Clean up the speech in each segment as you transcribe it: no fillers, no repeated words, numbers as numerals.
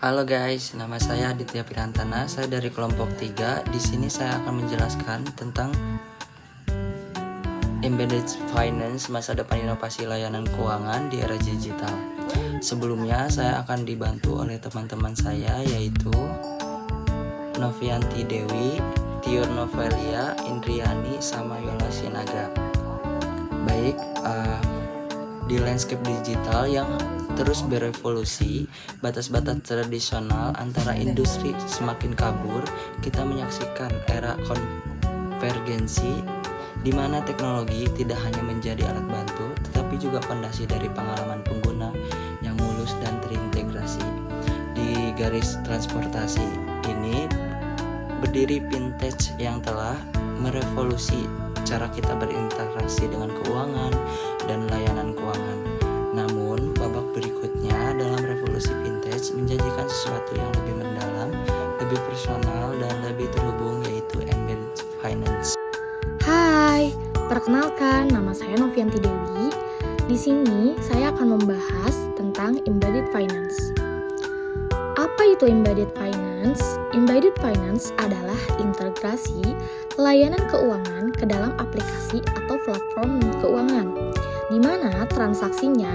Halo guys, nama saya Aditya Pirantana. Saya dari kelompok 3. Di sini saya akan menjelaskan tentang Embedded Finance, masa depan inovasi layanan keuangan di era digital. Sebelumnya saya akan dibantu oleh teman-teman saya, yaitu Novianti Dewi, Tiur Novelia, Indriani, sama Yola Sinaga. Baik, di landscape digital yang terus berevolusi, batas-batas tradisional antara industri semakin kabur. Kita menyaksikan era konvergensi di mana teknologi tidak hanya menjadi alat bantu, tetapi juga fondasi dari pengalaman pengguna yang mulus dan terintegrasi. Di garis transportasi ini berdiri vintage yang telah merevolusi cara kita berinteraksi dengan keuangan dan layanan keuangan. Namun, babak berikutnya dalam revolusi vintage menjanjikan sesuatu yang lebih mendalam, lebih personal, dan lebih terhubung, yaitu embedded finance. Hai, perkenalkan nama saya Novianti Dewi. Di sini saya akan membahas tentang embedded finance. Apa itu embedded finance? Embedded finance adalah integrasi layanan keuangan ke dalam aplikasi atau platform keuangan, di mana transaksinya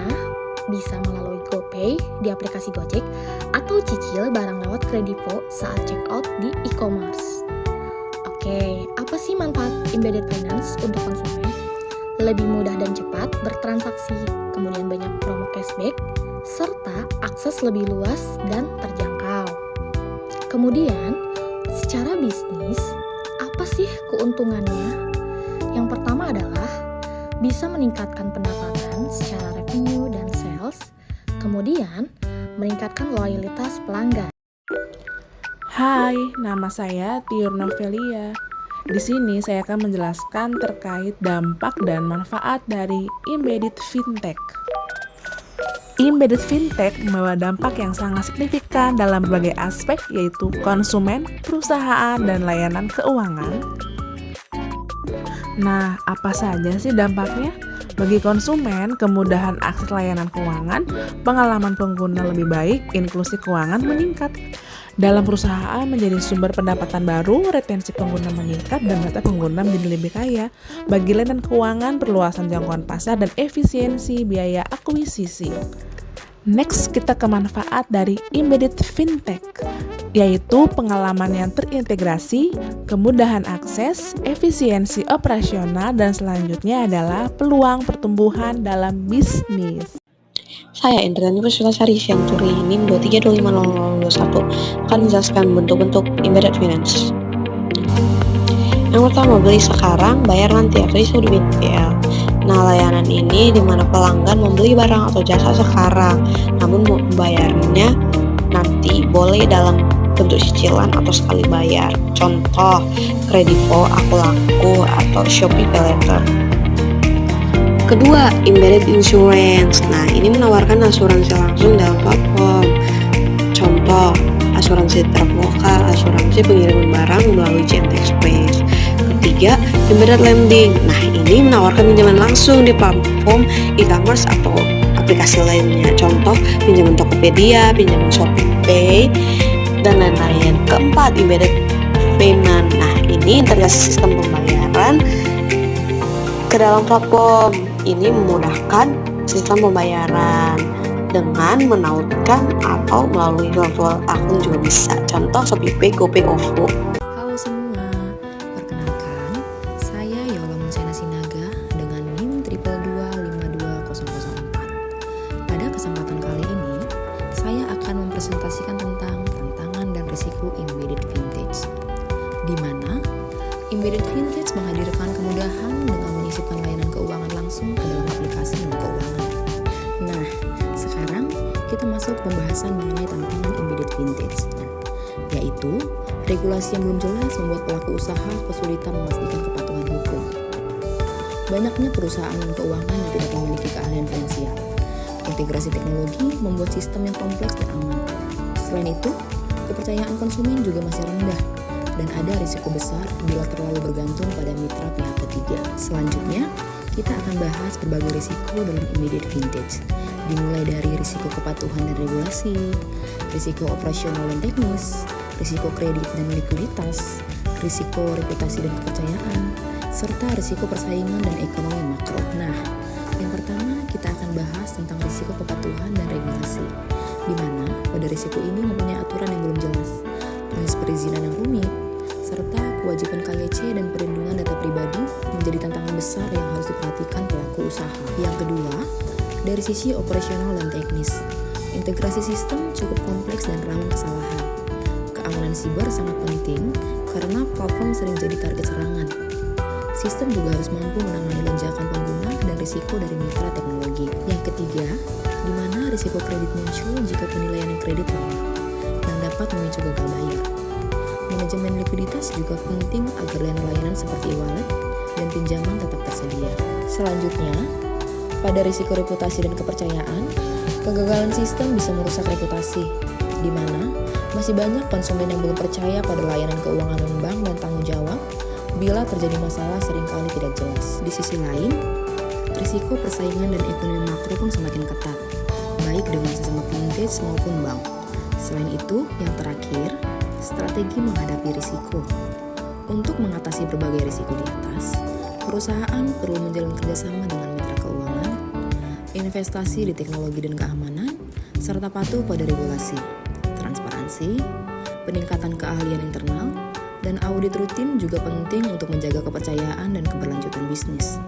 bisa melalui GoPay di aplikasi Gojek atau cicil barang lewat Kredivo saat check out di e-commerce. Oke, apa sih manfaat embedded finance untuk konsumen? Lebih mudah dan cepat bertransaksi, kemudian banyak promo cashback, serta akses lebih luas dan terjangkau. Kemudian, secara bisnis, apa sih keuntungannya? Yang pertama adalah bisa meningkatkan pendapatan secara revenue dan sales, kemudian meningkatkan loyalitas pelanggan. Hai, nama saya Tiur Novelia. Di sini saya akan menjelaskan terkait dampak dan manfaat dari embedded fintech. Embedded fintech membawa dampak yang sangat signifikan dalam berbagai aspek, yaitu konsumen, perusahaan, dan layanan keuangan. Nah, apa saja sih dampaknya? Bagi konsumen, kemudahan akses layanan keuangan, pengalaman pengguna lebih baik, inklusi keuangan meningkat. Dalam perusahaan menjadi sumber pendapatan baru, retensi pengguna meningkat, dan data pengguna menjadi lebih kaya. Bagi layanan keuangan, perluasan jangkauan pasar dan efisiensi biaya akuisisi. Next, kita ke manfaat dari embedded fintech, yaitu pengalaman yang terintegrasi, kemudahan akses, efisiensi operasional, dan selanjutnya adalah peluang pertumbuhan dalam bisnis. Saya Indriani Puspitasari Sianturi NIM 23250021 akan menjelaskan bentuk-bentuk embedded finance. Yang pertama, beli sekarang, bayar nanti atau disebut BNPL. Nah, layanan ini di mana pelanggan membeli barang atau jasa sekarang, namun membayarnya nanti boleh dalam bentuk cicilan atau sekali bayar. Contoh, Kredivo, Aku Laku, atau Shopee Pay Later. Kedua, embedded insurance. Nah, ini menawarkan asuransi langsung dalam platform. Contoh, asuransi terbuka, asuransi pengiriman barang melalui JNT Express. Ketiga, embedded lending. Nah, ini menawarkan pinjaman langsung di platform e-commerce atau aplikasi lainnya. Contoh, pinjaman Tokopedia, pinjaman ShopeePay, dan lain-lain. Keempat, embedded payment. Nah, ini integrasi sistem pembayaran ke dalam platform. Ini memudahkan sistem pembayaran dengan menautkan atau melalui virtual akun juga bisa. Contoh ShopeePay, GoPay, OVO. Halo semua, perkenalkan saya Yola Sinaga dengan NIM 222-52004. Pada kesempatan kali ini, saya akan mempresentasikan tentang tantangan dan risiko embedded vintage, di mana embedded vintage menghadirkan kemudahan dengan menyisipkan layanan keuangan langsung ke dalam aplikasi non-keuangan. Nah, sekarang kita masuk ke pembahasan mengenai tantangan embedded vintage, yaitu regulasi yang belum jelas membuat pelaku usaha kesulitan memastikan kepatuhan hukum. Banyaknya perusahaan non-keuangan yang tidak memiliki keahlian finansial. Integrasi teknologi membuat sistem yang kompleks dan aman. Selain itu, kepercayaan konsumen juga masih rendah, dan ada risiko besar bila terlalu bergantung pada mitra pihak ketiga. Selanjutnya, kita akan bahas berbagai risiko dalam embedded vintage, dimulai dari risiko kepatuhan dan regulasi, risiko operasional dan teknis, risiko kredit dan likuiditas, risiko reputasi dan kepercayaan, serta risiko persaingan dan ekonomi makro. Nah, yang pertama kita akan bahas tentang risiko kepatuhan dan regulasi, di mana pada risiko ini mempunyai aturan yang belum jelas, proses perizinan yang rumit, serta kewajiban KYC dan perlindungan data pribadi menjadi tantangan besar yang harus diperhatikan pelaku usaha. Yang kedua, dari sisi operasional dan teknis, integrasi sistem cukup kompleks dan rawan kesalahan. Keamanan siber sangat penting karena platform sering jadi target serangan. Sistem juga harus mampu menangani lonjakan pengguna dan risiko dari mitra teknologi. Yang ketiga, di mana risiko kredit muncul jika penilaian kredit lemah yang dapat memicu gagal bayar. Manajemen likuiditas juga penting agar layanan seperti e-wallet dan pinjaman tetap tersedia. Selanjutnya, pada risiko reputasi dan kepercayaan, kegagalan sistem bisa merusak reputasi, di mana masih banyak konsumen yang belum percaya pada layanan keuangan non-bank dan tanggung jawab bila terjadi masalah seringkali tidak jelas. Di sisi lain, risiko persaingan dan ekonomi makro pun semakin ketat, baik dengan sesama vintage maupun bank. Selain itu, yang terakhir, strategi menghadapi risiko. Untuk mengatasi berbagai risiko di atas, perusahaan perlu menjalin kerjasama dengan mitra keuangan, investasi di teknologi dan keamanan, serta patuh pada regulasi, transparansi, peningkatan keahlian internal, dan audit rutin juga penting untuk menjaga kepercayaan dan keberlanjutan bisnis.